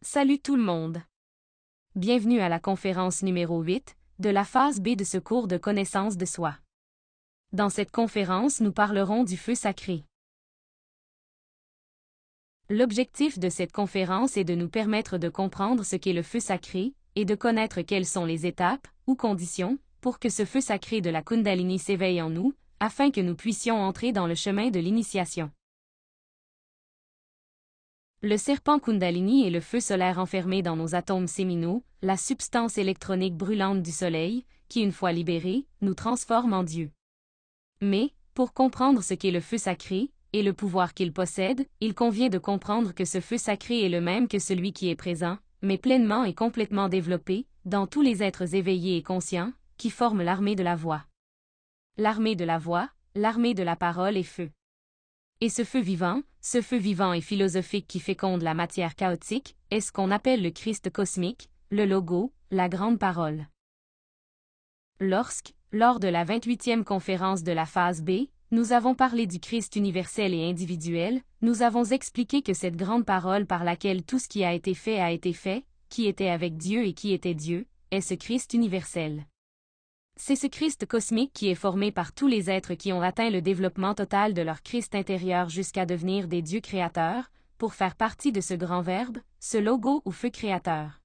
Salut tout le monde! Bienvenue à la conférence numéro 8 de la phase B de ce cours de connaissance de soi. Dans cette conférence, nous parlerons du feu sacré. L'objectif de cette conférence est de nous permettre de comprendre ce qu'est le feu sacré et de connaître quelles sont les étapes ou conditions pour que ce feu sacré de la Kundalini s'éveille en nous, afin que nous puissions entrer dans le chemin de l'initiation. Le serpent Kundalini est le feu solaire enfermé dans nos atomes séminaux, la substance électronique brûlante du Soleil, qui une fois libérée, nous transforme en Dieu. Mais, pour comprendre ce qu'est le feu sacré, et le pouvoir qu'il possède, il convient de comprendre que ce feu sacré est le même que celui qui est présent, mais pleinement et complètement développé, dans tous les êtres éveillés et conscients, qui forment l'armée de la voix. L'armée de la voix, l'armée de la parole et feu. Et ce feu vivant et philosophique qui féconde la matière chaotique, est ce qu'on appelle le Christ cosmique, le logo, la grande parole. Lors de la 28e conférence de la phase B, nous avons parlé du Christ universel et individuel, nous avons expliqué que cette grande parole par laquelle tout ce qui a été fait, qui était avec Dieu et qui était Dieu, est ce Christ universel. C'est ce Christ cosmique qui est formé par tous les êtres qui ont atteint le développement total de leur Christ intérieur jusqu'à devenir des dieux créateurs, pour faire partie de ce grand verbe, ce logo ou feu créateur.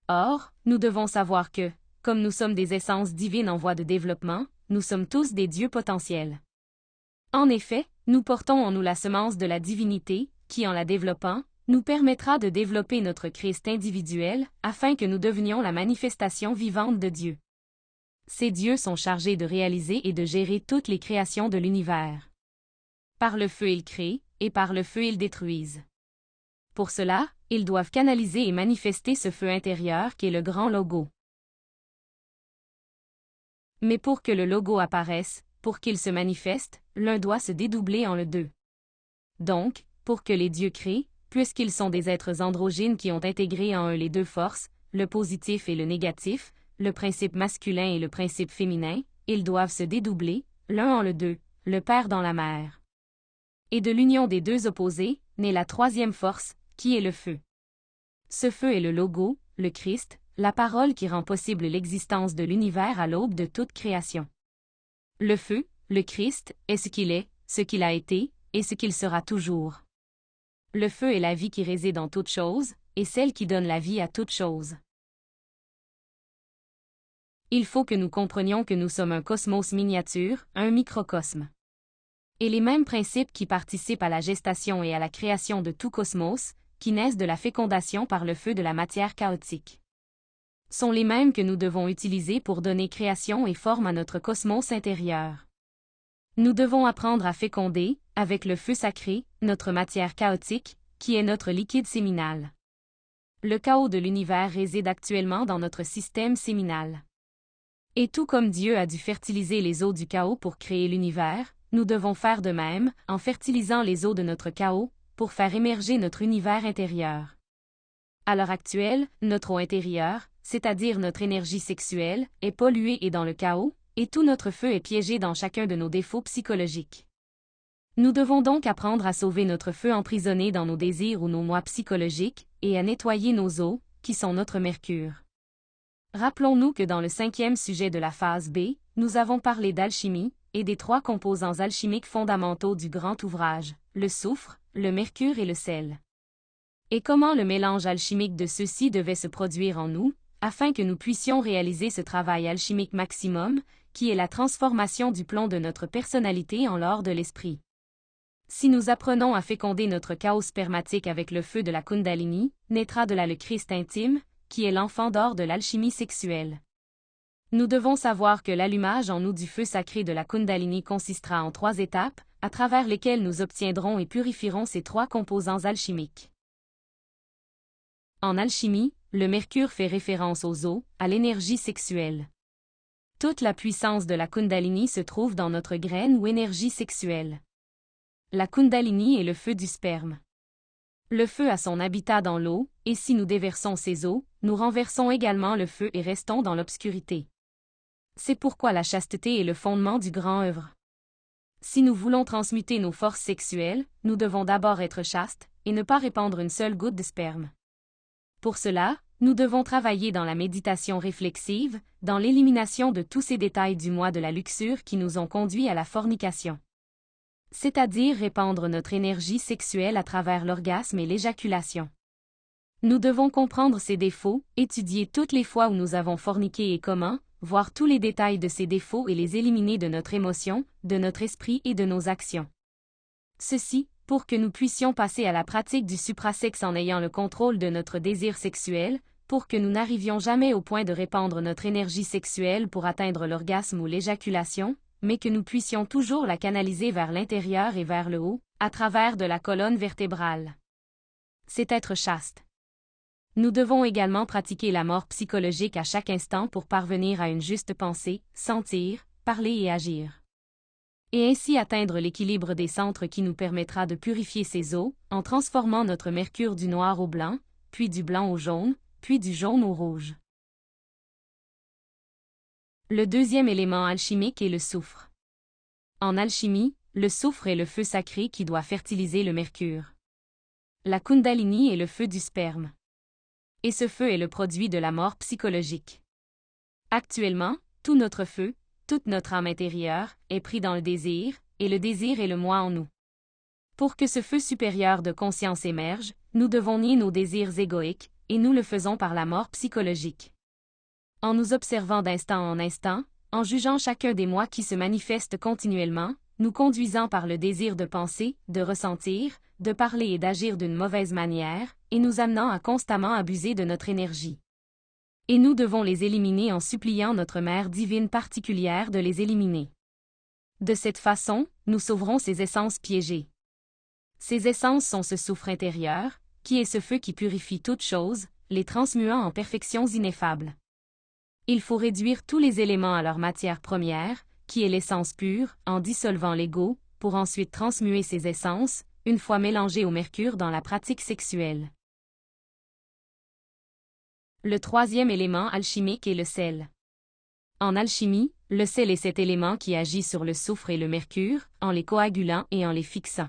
Or, nous devons savoir que, comme nous sommes des essences divines en voie de développement, nous sommes tous des dieux potentiels. En effet, nous portons en nous la semence de la divinité, qui en la développant, nous permettra de développer notre Christ individuel, afin que nous devenions la manifestation vivante de Dieu. Ces dieux sont chargés de réaliser et de gérer toutes les créations de l'univers. Par le feu ils créent, et par le feu ils détruisent. Pour cela, ils doivent canaliser et manifester ce feu intérieur qu'est le grand logo. Mais pour que le logo apparaisse, pour qu'il se manifeste, l'un doit se dédoubler en le deux. Donc, pour que les dieux créent, puisqu'ils sont des êtres androgynes qui ont intégré en eux les deux forces, le positif et le négatif, le principe masculin et le principe féminin, ils doivent se dédoubler, l'un en le deux, le père dans la mère. Et de l'union des deux opposés, naît la troisième force, qui est le feu. Ce feu est le logo, le Christ, la parole qui rend possible l'existence de l'univers à l'aube de toute création. Le feu, le Christ, est ce qu'il a été, et ce qu'il sera toujours. Le feu est la vie qui réside en toute chose, et celle qui donne la vie à toute chose. Il faut que nous comprenions que nous sommes un cosmos miniature, un microcosme. Et les mêmes principes qui participent à la gestation et à la création de tout cosmos, qui naissent de la fécondation par le feu de la matière chaotique, sont les mêmes que nous devons utiliser pour donner création et forme à notre cosmos intérieur. Nous devons apprendre à féconder, avec le feu sacré, notre matière chaotique, qui est notre liquide séminal. Le chaos de l'univers réside actuellement dans notre système séminal. Et tout comme Dieu a dû fertiliser les eaux du chaos pour créer l'univers, nous devons faire de même, en fertilisant les eaux de notre chaos, pour faire émerger notre univers intérieur. À l'heure actuelle, notre eau intérieure, c'est-à-dire notre énergie sexuelle, est polluée et dans le chaos, et tout notre feu est piégé dans chacun de nos défauts psychologiques. Nous devons donc apprendre à sauver notre feu emprisonné dans nos désirs ou nos moi psychologiques, et à nettoyer nos eaux, qui sont notre mercure. Rappelons-nous que dans le 5e sujet de la phase B, nous avons parlé d'alchimie, et des 3 composants alchimiques fondamentaux du grand ouvrage, le soufre, le mercure et le sel. Et comment le mélange alchimique de ceux-ci devait se produire en nous, afin que nous puissions réaliser ce travail alchimique maximum, qui est la transformation du plomb de notre personnalité en l'or de l'esprit. Si nous apprenons à féconder notre chaos spermatique avec le feu de la Kundalini, naîtra de là le Christ intime, qui est l'enfant d'or de l'alchimie sexuelle. Nous devons savoir que l'allumage en nous du feu sacré de la Kundalini consistera en 3 étapes, à travers lesquelles nous obtiendrons et purifierons ces 3 composants alchimiques. En alchimie, le mercure fait référence aux eaux, à l'énergie sexuelle. Toute la puissance de la Kundalini se trouve dans notre graine ou énergie sexuelle. La Kundalini est le feu du sperme. Le feu a son habitat dans l'eau, et si nous déversons ces eaux, nous renversons également le feu et restons dans l'obscurité. C'est pourquoi la chasteté est le fondement du grand œuvre. Si nous voulons transmuter nos forces sexuelles, nous devons d'abord être chastes, et ne pas répandre une seule goutte de sperme. Pour cela, nous devons travailler dans la méditation réflexive, dans l'élimination de tous ces détails du moi de la luxure qui nous ont conduits à la fornication. C'est-à-dire répandre notre énergie sexuelle à travers l'orgasme et l'éjaculation. Nous devons comprendre ces défauts, étudier toutes les fois où nous avons forniqué et comment, voir tous les détails de ces défauts et les éliminer de notre émotion, de notre esprit et de nos actions. Ceci, pour que nous puissions passer à la pratique du suprasexe en ayant le contrôle de notre désir sexuel, pour que nous n'arrivions jamais au point de répandre notre énergie sexuelle pour atteindre l'orgasme ou l'éjaculation, mais que nous puissions toujours la canaliser vers l'intérieur et vers le haut, à travers de la colonne vertébrale. C'est être chaste. Nous devons également pratiquer la mort psychologique à chaque instant pour parvenir à une juste pensée, sentir, parler et agir. Et ainsi atteindre l'équilibre des centres qui nous permettra de purifier ces eaux, en transformant notre mercure du noir au blanc, puis du blanc au jaune, puis du jaune au rouge. Le deuxième élément alchimique est le soufre. En alchimie, le soufre est le feu sacré qui doit fertiliser le mercure. La Kundalini est le feu du sperme. Et ce feu est le produit de la mort psychologique. Actuellement, tout notre feu, toute notre âme intérieure, est pris dans le désir, et le désir est le moi en nous. Pour que ce feu supérieur de conscience émerge, nous devons nier nos désirs égoïques, et nous le faisons par la mort psychologique. En nous observant d'instant en instant, en jugeant chacun des moi qui se manifestent continuellement, nous conduisant par le désir de penser, de ressentir, de parler et d'agir d'une mauvaise manière, et nous amenant à constamment abuser de notre énergie. Et nous devons les éliminer en suppliant notre Mère divine particulière de les éliminer. De cette façon, nous sauverons ces essences piégées. Ces essences sont ce soufre intérieur, qui est ce feu qui purifie toutes choses, les transmuant en perfections ineffables. Il faut réduire tous les éléments à leur matière première, qui est l'essence pure, en dissolvant l'ego, pour ensuite transmuer ces essences, une fois mélangées au mercure dans la pratique sexuelle. Le troisième élément alchimique est le sel. En alchimie, le sel est cet élément qui agit sur le soufre et le mercure, en les coagulant et en les fixant.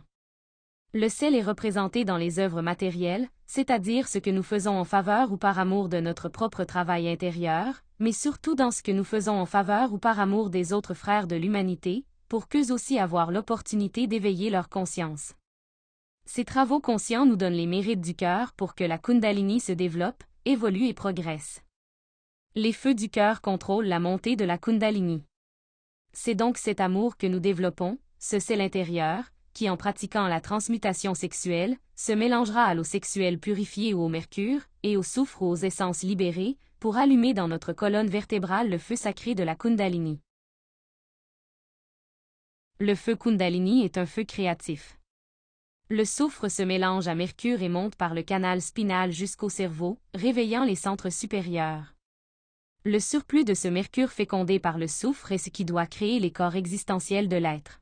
Le sel est représenté dans les œuvres matérielles, c'est-à-dire ce que nous faisons en faveur ou par amour de notre propre travail intérieur, mais surtout dans ce que nous faisons en faveur ou par amour des autres frères de l'humanité, pour qu'eux aussi avoir l'opportunité d'éveiller leur conscience. Ces travaux conscients nous donnent les mérites du cœur pour que la Kundalini se développe, évolue et progresse. Les feux du cœur contrôlent la montée de la Kundalini. C'est donc cet amour que nous développons, ce sel intérieur, qui en pratiquant la transmutation sexuelle, se mélangera à l'eau sexuelle purifiée ou au mercure, et au soufre ou aux essences libérées, pour allumer dans notre colonne vertébrale le feu sacré de la Kundalini. Le feu Kundalini est un feu créatif. Le soufre se mélange à mercure et monte par le canal spinal jusqu'au cerveau, réveillant les centres supérieurs. Le surplus de ce mercure fécondé par le soufre est ce qui doit créer les corps existentiels de l'être.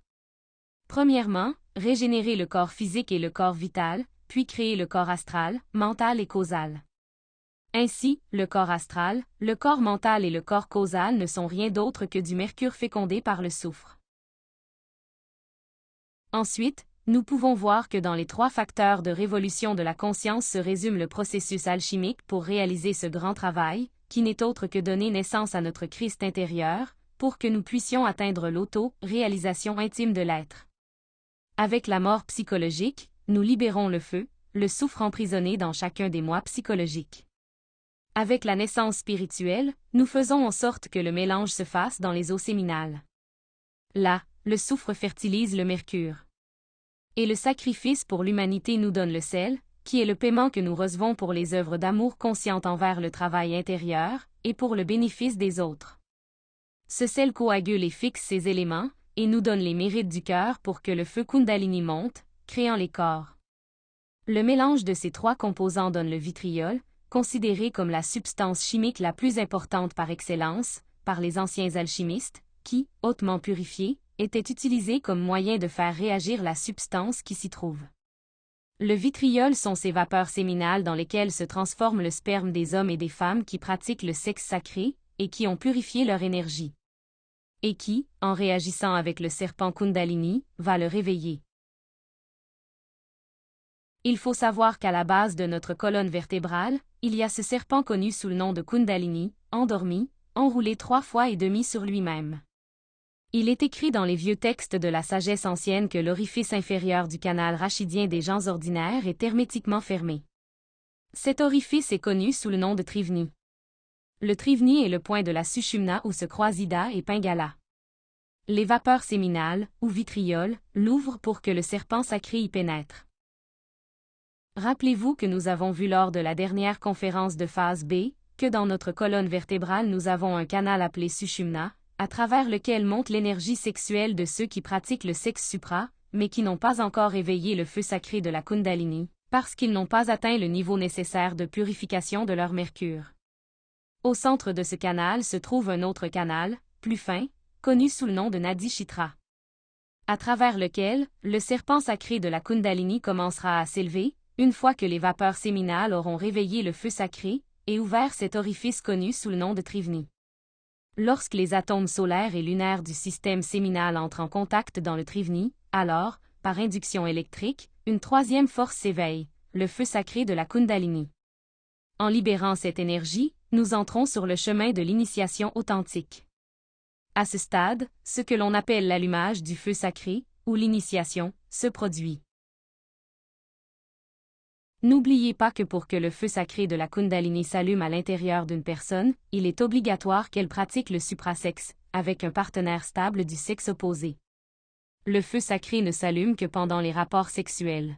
Premièrement, régénérer le corps physique et le corps vital, puis créer le corps astral, mental et causal. Ainsi, le corps astral, le corps mental et le corps causal ne sont rien d'autre que du mercure fécondé par le soufre. Ensuite, nous pouvons voir que dans les trois facteurs de révolution de la conscience se résume le processus alchimique pour réaliser ce grand travail, qui n'est autre que donner naissance à notre Christ intérieur, pour que nous puissions atteindre l'auto-réalisation intime de l'être. Avec la mort psychologique, nous libérons le feu, le soufre emprisonné dans chacun des moi psychologiques. Avec la naissance spirituelle, nous faisons en sorte que le mélange se fasse dans les eaux séminales. Là, le soufre fertilise le mercure. Et le sacrifice pour l'humanité nous donne le sel, qui est le paiement que nous recevons pour les œuvres d'amour conscientes envers le travail intérieur, et pour le bénéfice des autres. Ce sel coagule et fixe ces éléments, et nous donne les mérites du cœur pour que le feu Kundalini monte, créant les corps. Le mélange de ces trois composants donne le vitriol, considéré comme la substance chimique la plus importante par excellence, par les anciens alchimistes, qui, hautement purifiés, était utilisé comme moyen de faire réagir la substance qui s'y trouve. Le vitriol sont ces vapeurs séminales dans lesquelles se transforme le sperme des hommes et des femmes qui pratiquent le sexe sacré, et qui ont purifié leur énergie. Et qui, en réagissant avec le serpent Kundalini, va le réveiller. Il faut savoir qu'à la base de notre colonne vertébrale, il y a ce serpent connu sous le nom de Kundalini, endormi, enroulé 3 fois et demi sur lui-même. Il est écrit dans les vieux textes de la sagesse ancienne que l'orifice inférieur du canal rachidien des gens ordinaires est hermétiquement fermé. Cet orifice est connu sous le nom de Trivni. Le Trivni est le point de la Sushumna où se croisent Ida et Pingala. Les vapeurs séminales, ou vitrioles, l'ouvrent pour que le serpent sacré y pénètre. Rappelez-vous que nous avons vu lors de la dernière conférence de phase B, que dans notre colonne vertébrale nous avons un canal appelé Sushumna, à travers lequel monte l'énergie sexuelle de ceux qui pratiquent le sexe supra, mais qui n'ont pas encore éveillé le feu sacré de la Kundalini, parce qu'ils n'ont pas atteint le niveau nécessaire de purification de leur mercure. Au centre de ce canal se trouve un autre canal, plus fin, connu sous le nom de Nadi Chitra, à travers lequel le serpent sacré de la Kundalini commencera à s'élever, une fois que les vapeurs séminales auront réveillé le feu sacré et ouvert cet orifice connu sous le nom de Trivni. Lorsque les atomes solaires et lunaires du système séminal entrent en contact dans le Trivni, alors, par induction électrique, une troisième force s'éveille, le feu sacré de la Kundalini. En libérant cette énergie, nous entrons sur le chemin de l'initiation authentique. À ce stade, ce que l'on appelle l'allumage du feu sacré, ou l'initiation, se produit. N'oubliez pas que pour que le feu sacré de la Kundalini s'allume à l'intérieur d'une personne, il est obligatoire qu'elle pratique le suprasexe, avec un partenaire stable du sexe opposé. Le feu sacré ne s'allume que pendant les rapports sexuels.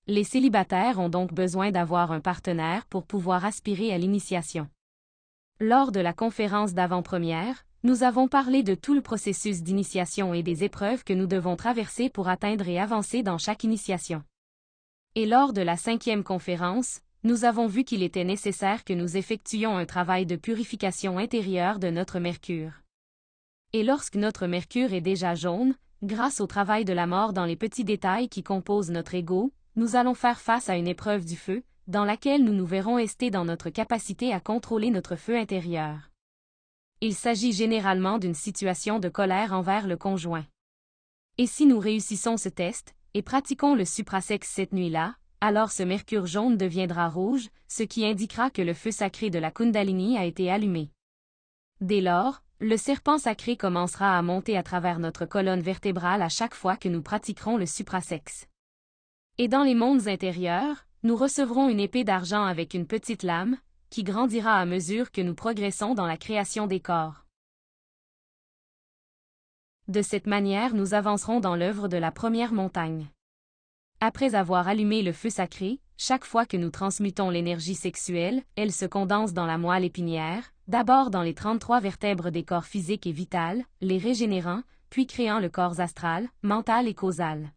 Les célibataires ont donc besoin d'avoir un partenaire pour pouvoir aspirer à l'initiation. Lors de la conférence d'avant-première, nous avons parlé de tout le processus d'initiation et des épreuves que nous devons traverser pour atteindre et avancer dans chaque initiation. Et lors de la 5e conférence, nous avons vu qu'il était nécessaire que nous effectuions un travail de purification intérieure de notre mercure. Et lorsque notre mercure est déjà jaune, grâce au travail de la mort dans les petits détails qui composent notre ego, nous allons faire face à une épreuve du feu, dans laquelle nous nous verrons ester dans notre capacité à contrôler notre feu intérieur. Il s'agit généralement d'une situation de colère envers le conjoint. Et si nous réussissons ce test, et pratiquons le suprasexe cette nuit-là, alors ce mercure jaune deviendra rouge, ce qui indiquera que le feu sacré de la Kundalini a été allumé. Dès lors, le serpent sacré commencera à monter à travers notre colonne vertébrale à chaque fois que nous pratiquerons le suprasexe. Et dans les mondes intérieurs, nous recevrons une épée d'argent avec une petite lame, qui grandira à mesure que nous progressons dans la création des corps. De cette manière nous avancerons dans l'œuvre de la première montagne. Après avoir allumé le feu sacré, chaque fois que nous transmutons l'énergie sexuelle, elle se condense dans la moelle épinière, d'abord dans les 33 vertèbres des corps physiques et vital, les régénérant, puis créant le corps astral, mental et causal.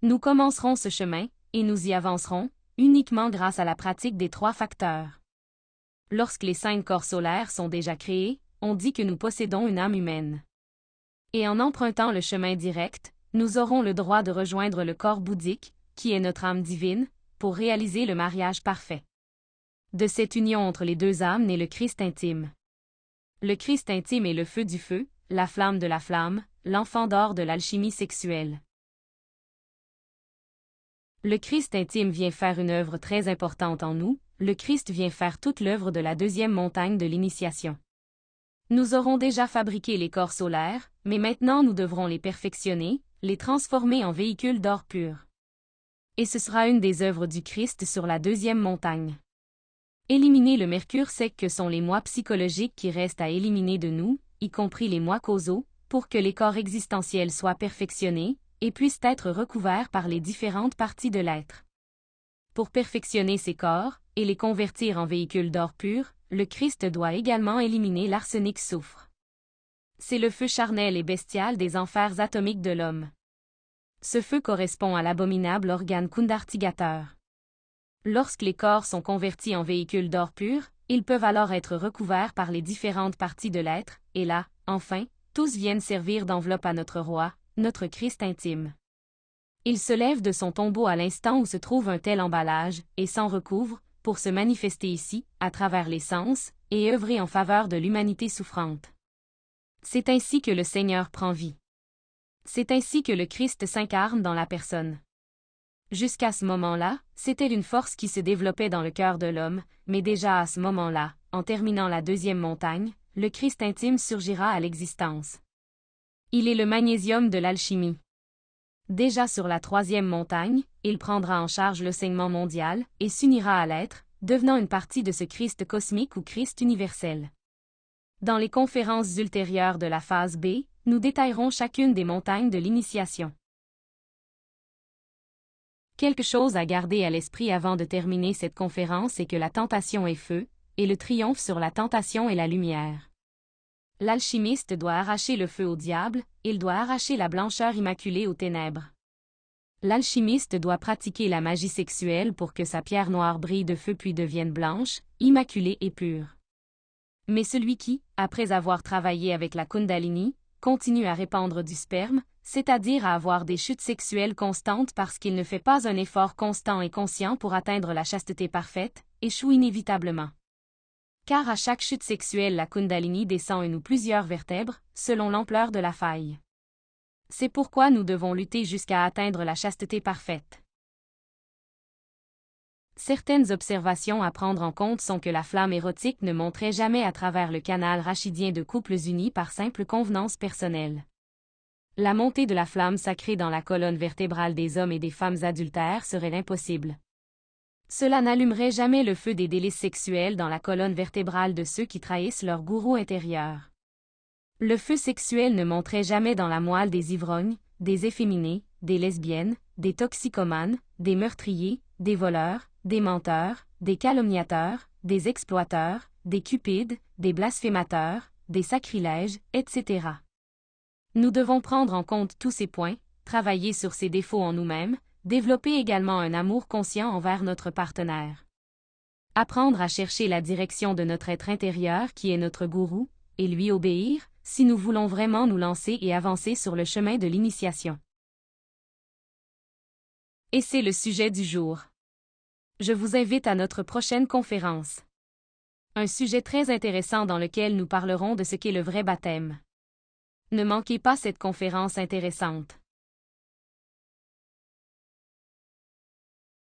Nous commencerons ce chemin, et nous y avancerons, uniquement grâce à la pratique des 3 facteurs. Lorsque les 5 corps solaires sont déjà créés, on dit que nous possédons une âme humaine. Et en empruntant le chemin direct, nous aurons le droit de rejoindre le corps bouddhique, qui est notre âme divine, pour réaliser le mariage parfait. De cette union entre les 2 âmes naît le Christ intime. Le Christ intime est le feu du feu, la flamme de la flamme, l'enfant d'or de l'alchimie sexuelle. Le Christ intime vient faire une œuvre très importante en nous, le Christ vient faire toute l'œuvre de la 2e montagne de l'initiation. Nous aurons déjà fabriqué les corps solaires, mais maintenant nous devrons les perfectionner, les transformer en véhicules d'or pur. Et ce sera une des œuvres du Christ sur la 2e montagne. Éliminer le mercure sec que sont les moi psychologiques qui restent à éliminer de nous, y compris les moi causaux, pour que les corps existentiels soient perfectionnés, et puissent être recouverts par les différentes parties de l'être. Pour perfectionner ces corps, et les convertir en véhicules d'or pur, le Christ doit également éliminer l'arsenic soufre. C'est le feu charnel et bestial des enfers atomiques de l'homme. Ce feu correspond à l'abominable organe kundartigateur. Lorsque les corps sont convertis en véhicules d'or pur, ils peuvent alors être recouverts par les différentes parties de l'être, et là, enfin, tous viennent servir d'enveloppe à notre roi, notre Christ intime. Il se lève de son tombeau à l'instant où se trouve un tel emballage, et s'en recouvre, pour se manifester ici, à travers les sens, et œuvrer en faveur de l'humanité souffrante. C'est ainsi que le Seigneur prend vie. C'est ainsi que le Christ s'incarne dans la personne. Jusqu'à ce moment-là, c'était une force qui se développait dans le cœur de l'homme, mais déjà à ce moment-là, en terminant la deuxième montagne, le Christ intime surgira à l'existence. Il est le magnésium de l'alchimie. Déjà sur la troisième montagne, il prendra en charge l'enseignement mondial et s'unira à l'être, devenant une partie de ce Christ cosmique ou Christ universel. Dans les conférences ultérieures de la phase B, nous détaillerons chacune des montagnes de l'initiation. Quelque chose à garder à l'esprit avant de terminer cette conférence est que la tentation est feu, et le triomphe sur la tentation est la lumière. L'alchimiste doit arracher le feu au diable, il doit arracher la blancheur immaculée aux ténèbres. L'alchimiste doit pratiquer la magie sexuelle pour que sa pierre noire brille de feu puis devienne blanche, immaculée et pure. Mais celui qui, après avoir travaillé avec la Kundalini, continue à répandre du sperme, c'est-à-dire à avoir des chutes sexuelles constantes parce qu'il ne fait pas un effort constant et conscient pour atteindre la chasteté parfaite, échoue inévitablement. Car à chaque chute sexuelle la Kundalini descend une ou plusieurs vertèbres, selon l'ampleur de la faille. C'est pourquoi nous devons lutter jusqu'à atteindre la chasteté parfaite. Certaines observations à prendre en compte sont que la flamme érotique ne monterait jamais à travers le canal rachidien de couples unis par simple convenance personnelle. La montée de la flamme sacrée dans la colonne vertébrale des hommes et des femmes adultères serait impossible. Cela n'allumerait jamais le feu des délices sexuels dans la colonne vertébrale de ceux qui trahissent leur gourou intérieur. Le feu sexuel ne monterait jamais dans la moelle des ivrognes, des efféminés, des lesbiennes, des toxicomanes, des meurtriers, des voleurs, des menteurs, des calomniateurs, des exploiteurs, des cupides, des blasphémateurs, des sacrilèges, etc. Nous devons prendre en compte tous ces points, travailler sur ces défauts en nous-mêmes, développer également un amour conscient envers notre partenaire. Apprendre à chercher la direction de notre être intérieur qui est notre gourou, et lui obéir, si nous voulons vraiment nous lancer et avancer sur le chemin de l'initiation. Et c'est le sujet du jour. Je vous invite à notre prochaine conférence. Un sujet très intéressant dans lequel nous parlerons de ce qu'est le vrai baptême. Ne manquez pas cette conférence intéressante.